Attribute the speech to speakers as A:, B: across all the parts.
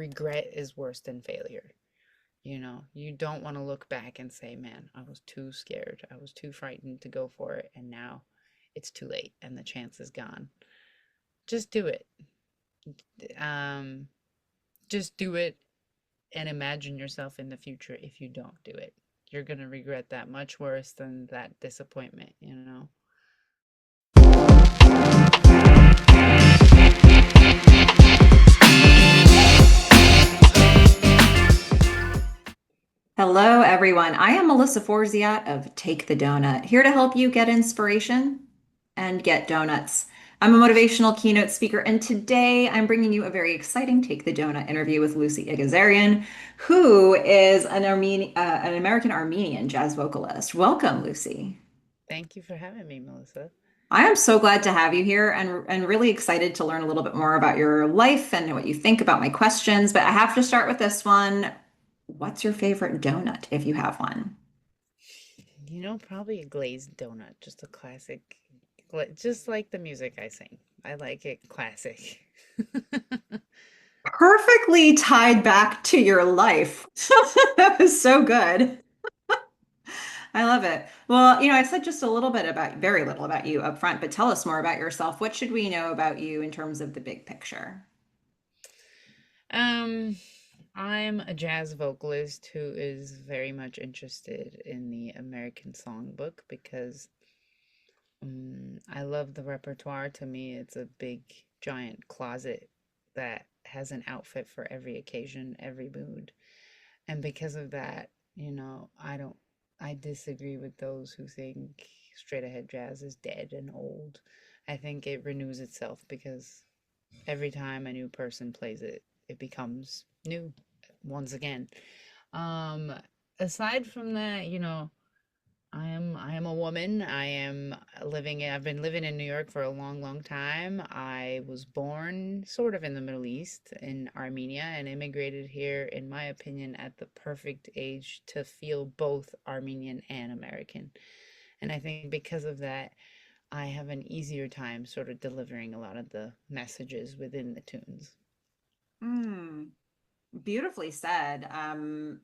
A: regret is worse than failure. You don't want to look back and say, man, I was too scared. I was too frightened to go for it. And now it's too late and the chance is gone. Just do it. Um, just do it and imagine yourself in the future if you don't do it. You're going to regret that much worse than that disappointment.
B: Hello, everyone. I am Melissa Forziat of Take the Doughnut, here to help you get inspiration and get donuts. I'm a motivational keynote speaker, and today I'm bringing you a very exciting Take the Doughnut interview with Lucy Yeghiazaryan, who is an American Armenian jazz vocalist. Welcome, Lucy.
A: Thank you for having me, Melissa.
B: I am so glad to have you here and really excited to learn a little bit more about your life and what you think about my questions. But I have to start with this one. What's your favorite donut if you have one?
A: Probably a glazed donut, just a classic, just like the music I sing. I like it classic.
B: Perfectly tied back to your life. That was so good. I love it. Well, I said just a little bit about, very little about you up front, but tell us more about yourself. What should we know about you in terms of the big picture?
A: Um, I'm a jazz vocalist who is very much interested in the American songbook because I love the repertoire. To me, it's a big, giant closet that has an outfit for every occasion, every mood. And because of that, I disagree with those who think straight ahead jazz is dead and old. I think it renews itself because every time a new person plays it, it becomes new once again. Um, Aside from that, I am a woman. I've been living in New York for a long, long time. I was born sort of in the Middle East in Armenia and immigrated here, in my opinion, at the perfect age to feel both Armenian and American. And I think because of that, I have an easier time sort of delivering a lot of the messages within the tunes.
B: Mm, beautifully said.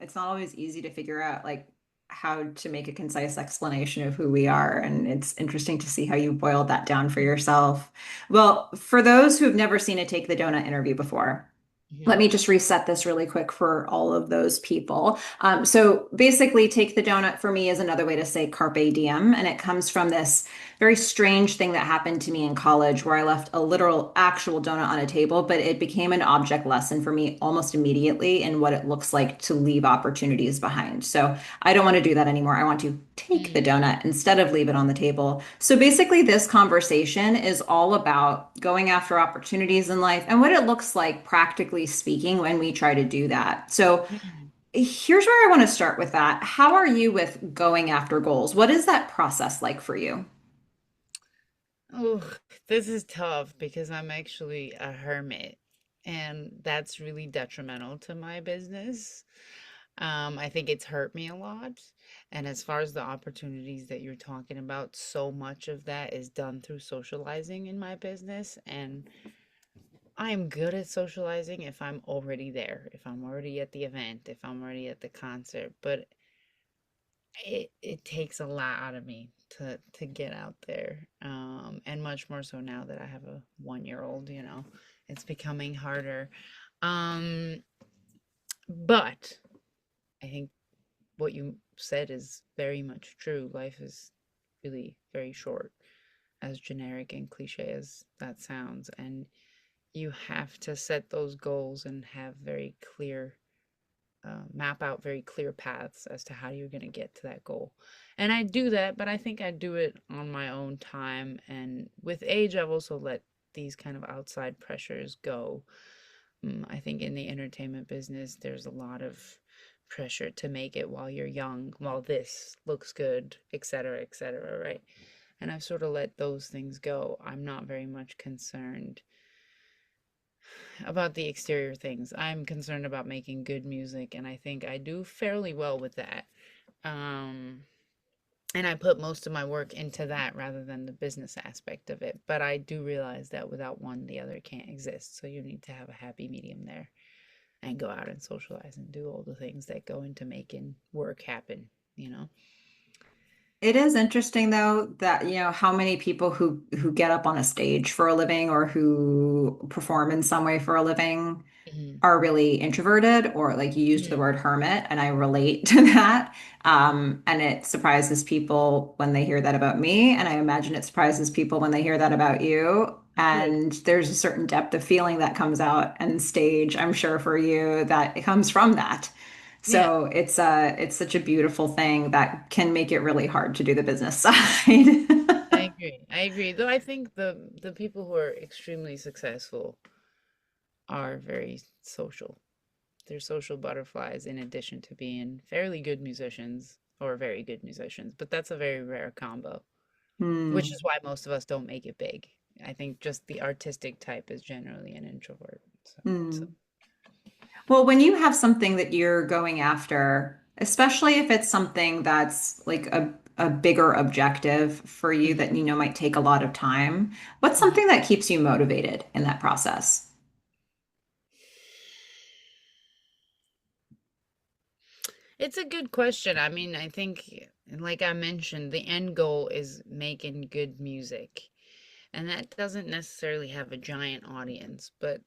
B: It's not always easy to figure out like how to make a concise explanation of who we are, and it's interesting to see how you boiled that down for yourself. Well, for those who have never seen a Take the Donut interview before, let
A: Mhm.
B: me just reset this really quick for all of those people. So basically, take the donut for me is another way to say carpe diem. And it comes from this very strange thing that happened to me in college where I left a literal, actual donut on a table, but it became an object lesson for me almost immediately in what it looks like to leave opportunities behind. So I don't want to do that anymore. I want to take the
A: Mm.
B: donut instead of leave it on the table. So basically, this conversation is all about going after opportunities in life and what it looks like, practically speaking, when we try to do that. So
A: Mm.
B: here's where I want to start with that. How are you with going after goals? What is that process like for you?
A: Oh, this is tough because I'm actually a hermit, and that's really detrimental to my business. I think it's hurt me a lot. And as far as the opportunities that you're talking about, so much of that is done through socializing in my business. And I'm good at socializing if I'm already there, if I'm already at the event, if I'm already at the concert. But it takes a lot out of me to get out there, and much more so now that I have a 1 year old. It's becoming harder. um but I think what you said is very much true. Life is really very short, as generic and cliche as that sounds, and you have to set those goals and have very clear map out very clear paths as to how you're going to get to that goal. And I do that, but I think I do it on my own time. And with age, I've also let these kind of outside pressures go. I think in the entertainment business, there's a lot of pressure to make it while you're young, while this looks good, et cetera, right? And I've sort of let those things go. I'm not very much concerned about the exterior things. I'm concerned about making good music, and I think I do fairly well with that. Um, and I put most of my work into that rather than the business aspect of it. But I do realize that without one, the other can't exist. So you need to have a happy medium there. and go out and socialize and do all the things that go into making work happen, you know?
B: It is interesting though that how many people who get up on a stage for a living or who perform in some way for a living
A: Hmm.
B: are really introverted, or like you used the
A: Hmm.
B: word hermit, and I relate to that. And it surprises people when they hear that about me, and I imagine it surprises people when they hear that about you.
A: Good.
B: And there's a certain depth of feeling that comes out on stage, I'm sure for you, that it comes from that.
A: Yeah,
B: So it's such a beautiful thing that can make it really hard to do the business side.
A: I agree. I agree. Though I think the people who are extremely successful are very social. They're social butterflies in addition to being fairly good musicians or very good musicians, but that's a very rare combo, which
B: Hmm.
A: is why most of us don't make it big. I think just the artistic type is generally an introvert. So
B: Hmm. Well, when you have something that you're going after, especially if it's something that's like a bigger objective for you
A: mhm,
B: that might take a lot of time, what's
A: mhm.
B: something that keeps you motivated in that process?
A: It's a good question. I mean, I think, like I mentioned, the end goal is making good music. And that doesn't necessarily have a giant audience, but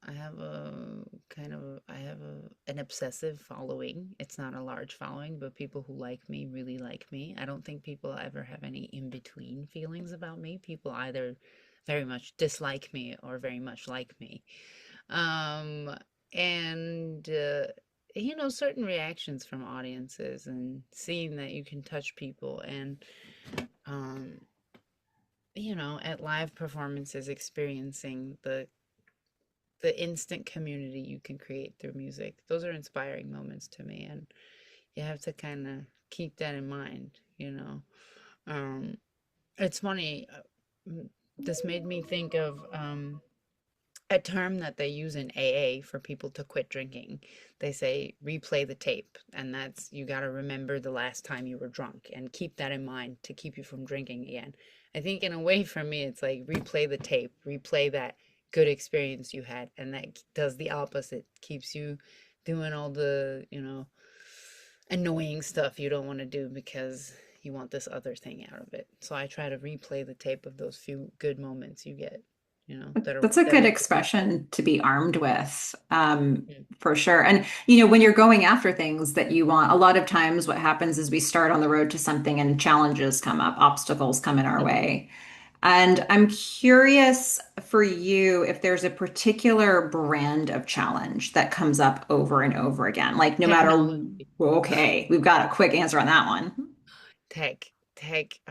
A: I have a kind of I have an obsessive following. It's not a large following, but people who like me really like me. I don't think people ever have any in between feelings about me. People either very much dislike me or very much like me. Um, and certain reactions from audiences and seeing that you can touch people and um, at live performances experiencing the instant community you can create through music. Those are inspiring moments to me, and you have to kind of keep that in mind. Um, it's funny. This made me think of a term that they use in AA for people to quit drinking. They say replay the tape, and that's you got to remember the last time you were drunk and keep that in mind to keep you from drinking again. I think in a way for me it's like replay the tape, replay that good experience you had, and that does the opposite. Keeps you doing all the annoying stuff you don't want to do because you want this other thing out of it. So I try to replay the tape of those few good moments you get, that are
B: That's a
A: that
B: good
A: are
B: expression to be armed with,
A: Mm,
B: for sure. And, when you're going after things that you want, a lot of times what happens is we start on the road to something and challenges come up, obstacles come in our
A: mhm.
B: way. And I'm curious for you if there's a particular brand of challenge that comes up over and over again. Like, no matter,
A: Technology.
B: well, okay, we've got a quick answer on that one.
A: Tech.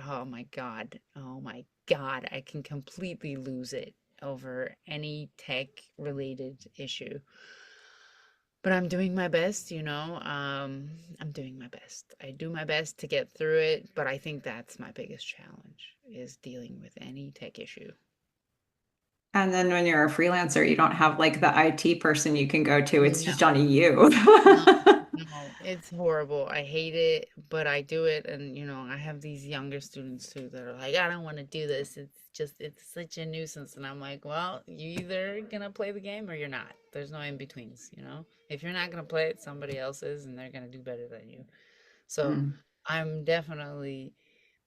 A: Oh my God. Oh my God. I can completely lose it over any tech related issue. But I'm doing my best. I'm doing my best. I do my best to get through it, but I think that's my biggest challenge is dealing with any tech issue.
B: And then when you're a freelancer, you don't have like the IT person you can go to. It's just
A: No.
B: on you.
A: No, no, it's horrible. I hate it, but I do it. And, I have these younger students too that are like, I don't want to do this. It's such a nuisance. And I'm like, well, you either gonna play the game or you're not. There's no in-betweens. If you're not gonna play it, somebody else is, and they're gonna do better than you. So
B: Mm.
A: I'm definitely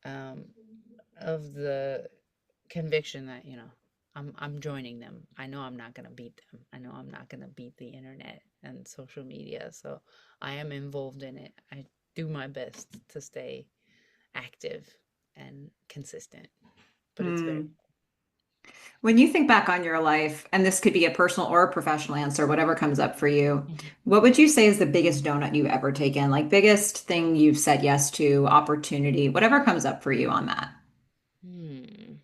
A: um, of the conviction that I'm joining them. I know I'm not going to beat them. I know I'm not going to beat the internet and social media. So I am involved in it. I do my best to stay active and consistent, but it's very
B: Mm. When you think back on your life, and this could be a personal or a professional answer, whatever comes up for you,
A: Mhm.
B: what would you say is the biggest donut you've ever taken? Like biggest thing you've said yes to, opportunity, whatever comes up for you on that.
A: Hmm.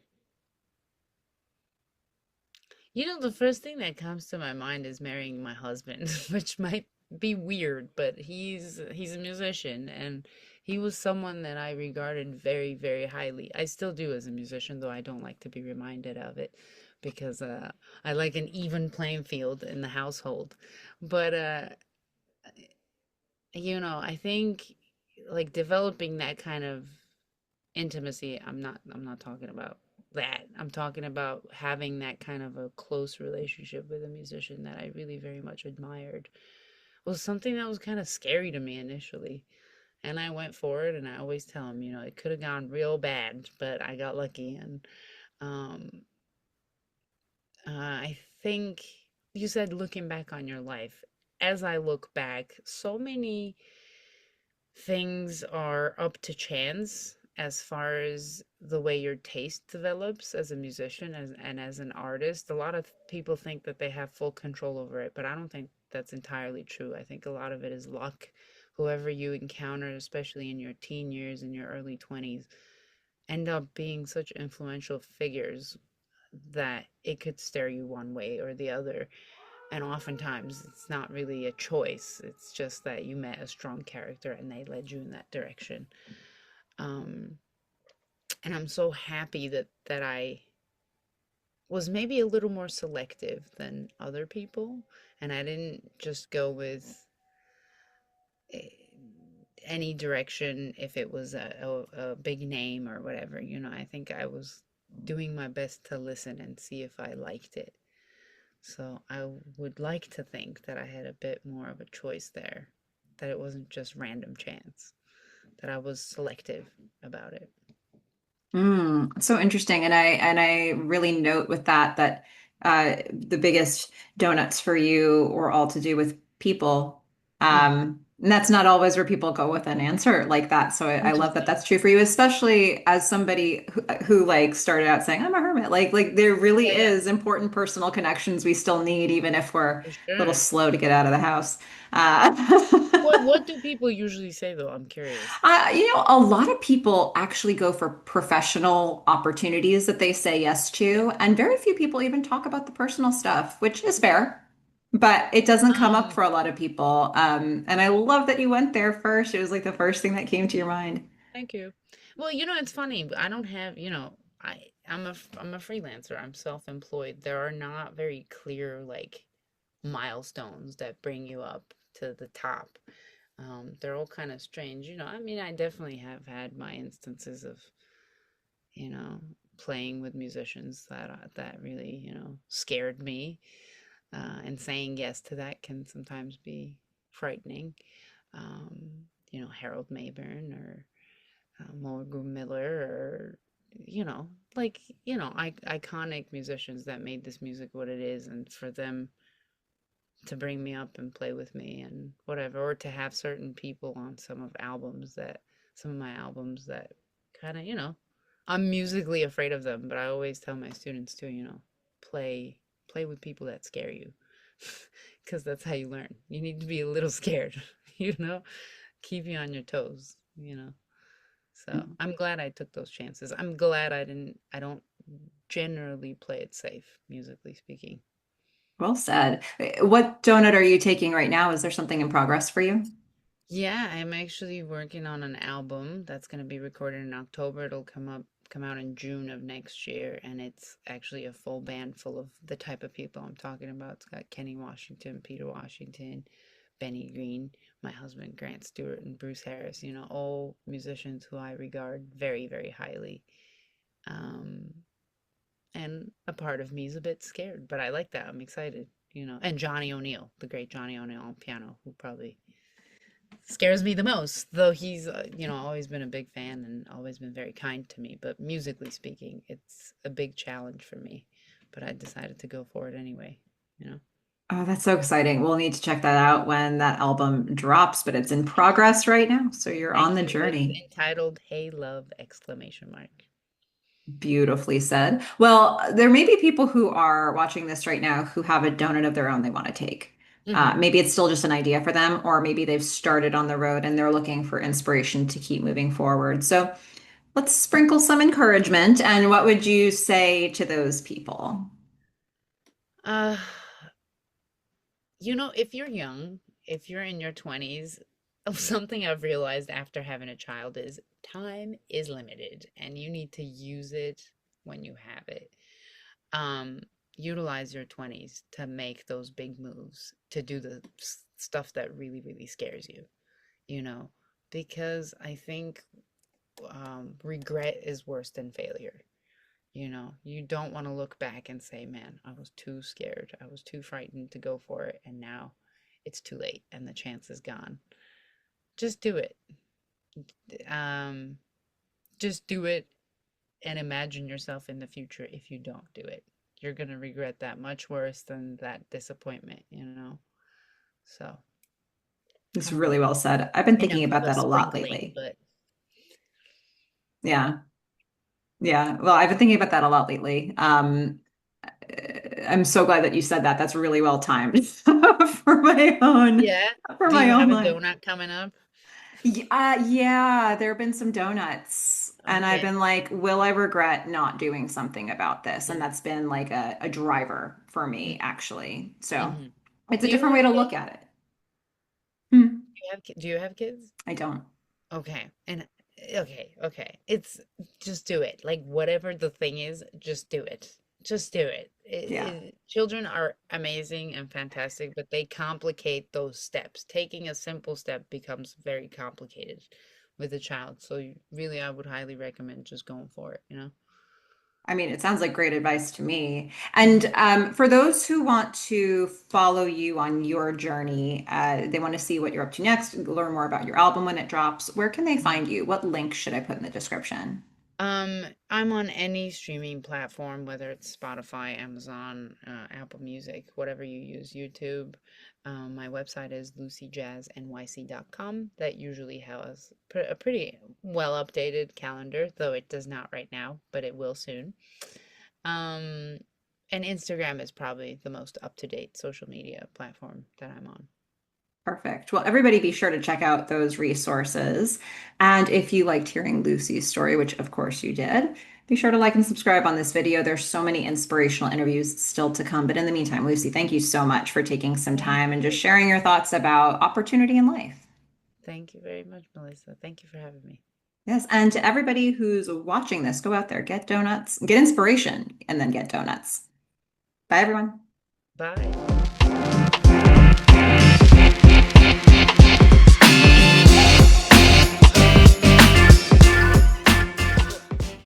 A: The first thing that comes to my mind is marrying my husband, which might be weird, but he's a musician and he was someone that I regarded very, very highly. I still do as a musician, though I don't like to be reminded of it because I like an even playing field in the household. But I think like developing that kind of intimacy, I'm not talking about that. I'm talking about having that kind of a close relationship with a musician that I really very much admired was something that was kind of scary to me initially. And I went for it, and I always tell him, it could have gone real bad, but I got lucky. And um, I think you said looking back on your life. As I look back, so many things are up to chance as far as the way your taste develops as a musician and as an artist. A lot of people think that they have full control over it, but I don't think that's entirely true. I think a lot of it is luck. Whoever you encounter, especially in your teen years and your early 20s, end up being such influential figures that it could steer you one way or the other. And oftentimes it's not really a choice. It's just that you met a strong character and they led you in that direction. Um, and I'm so happy that I was maybe a little more selective than other people, and I didn't just go with eh, any direction if it was a big name or whatever. I think I was doing my best to listen and see if I liked it. So I would like to think that I had a bit more of a choice there, that it wasn't just random chance, that I was selective about it.
B: So interesting. And I really note with that the biggest donuts for you were all to do with people.
A: Hmm.
B: And that's not always where people go with an answer like that. So I love that
A: Interesting.
B: that's true for you, especially as somebody who like started out saying, I'm a hermit. Like there really
A: Yeah, yeah,
B: is important personal connections we still need, even if we're a
A: for
B: little
A: sure.
B: slow to get out of the house. Uh,
A: What do people usually say though? I'm curious.
B: a lot of people actually go for professional opportunities that they say yes to, and very few people even talk about the personal stuff, which is fair, but it doesn't come up
A: Um,
B: for a lot of people. And I love that you went there first. It was like the first thing that came to your mind.
A: Thank you. Well, it's funny. I don't have, I'm a freelancer. I'm self-employed. There are not very clear like milestones that bring you up to the top. They're all kind of strange. I mean, I definitely have had my instances of, you know, playing with musicians that really, scared me. And saying yes to that can sometimes be frightening. Harold Mayburn or Morgan Miller or like iconic musicians that made this music what it is, and for them to bring me up and play with me and whatever, or to have certain people on some of my albums that kind of I'm musically afraid of them, but I always tell my students to play with people that scare you, because that's how you learn. You need to be a little scared, you know keep you on your toes. So I'm glad I took those chances. I'm glad I don't generally play it safe, musically speaking.
B: Well said. What donut are you taking right now? Is there something in progress for you?
A: Yeah, I'm actually working on an album that's going to be recorded in October. It'll come out in June of next year, and it's actually a full band full of the type of people I'm talking about. It's got Kenny Washington, Peter Washington, Benny Green, my husband Grant Stewart, and Bruce Harris, all musicians who I regard very, very highly. Um, and a part of me is a bit scared, but I like that. I'm excited. And Johnny O'Neill, the great Johnny O'Neill on piano, who probably scares me the most, though he's, always been a big fan and always been very kind to me. But musically speaking, it's a big challenge for me. But I decided to go for it anyway, you know?
B: Oh, that's so exciting. We'll need to check that out when that album drops, but it's in
A: Thank you.
B: progress right now. So you're on
A: Thank
B: the
A: you. It's
B: journey.
A: entitled Hey Love! Exclamation mark.
B: Beautifully said. Well, there may be people who are watching this right now who have a donut of their own they want to take.
A: Hmm.
B: Maybe it's still just an idea for them, or maybe they've started on the road and they're looking for inspiration to keep moving forward. So let's sprinkle some encouragement. And what would you say to those people?
A: Uh, if you're young, if you're in your 20s, something I've realized after having a child is time is limited and you need to use it when you have it. Um, Utilize your 20s to make those big moves, to do the stuff that really, really scares you, you know, because I think regret is worse than failure. You don't want to look back and say, man, I was too scared. I was too frightened to go for it. And now it's too late and the chance is gone. Just do it. Um, just do it and imagine yourself in the future if you don't do it. You're going to regret that much worse than that disappointment. So,
B: It's
A: um,
B: really well said. I've been thinking
A: enough of
B: about
A: the
B: that a lot
A: sprinkling,
B: lately.
A: but
B: Yeah. Yeah. Well, I've been thinking about that a lot lately. I'm so glad that you said that. That's really well timed for my own
A: yeah.
B: for
A: Do
B: my
A: you
B: own
A: have a
B: life.
A: donut coming up?
B: Yeah, there have been some donuts, and I've
A: Okay.
B: been like, will I regret not doing something about this? And
A: Mm,
B: that's been like a driver for
A: mm,
B: me, actually. So
A: mhm.
B: it's a
A: Do you
B: different
A: have
B: way to look
A: kids?
B: at it. Hmm,
A: Do you have kids?
B: I don't.
A: Okay. And okay. It's just do it. Like whatever the thing is, just do it. Just do it.
B: Yeah.
A: Children are amazing and fantastic, but they complicate those steps. Taking a simple step becomes very complicated with a child. So really, I would highly recommend just going for it.
B: I mean, it sounds like great advice to me.
A: Mhm.
B: And for those who want to follow you on your journey, they want to see what you're up to next, learn more about your album when it drops, where can they find you? What link should I put in the description?
A: I'm on any streaming platform, whether it's Spotify, Amazon, Apple Music, whatever you use, YouTube. My website is lucyjazznyc.com. That usually has a pretty well updated calendar, though it does not right now, but it will soon. Um, and Instagram is probably the most up-to-date social media platform that I'm on.
B: Perfect. Well, everybody be sure to check out those resources. And if you liked hearing Lucy's story, which of course you did, be sure to like and subscribe on this video. There's so many inspirational interviews still to come. But in the meantime, Lucy, thank you so much for taking some
A: Thank
B: time and just
A: you.
B: sharing your thoughts about opportunity in life.
A: Thank you very much, Melissa. Thank you for having me.
B: Yes, and to everybody who's watching this, go out there, get donuts, get inspiration, and then get donuts. Bye, everyone.
A: Bye.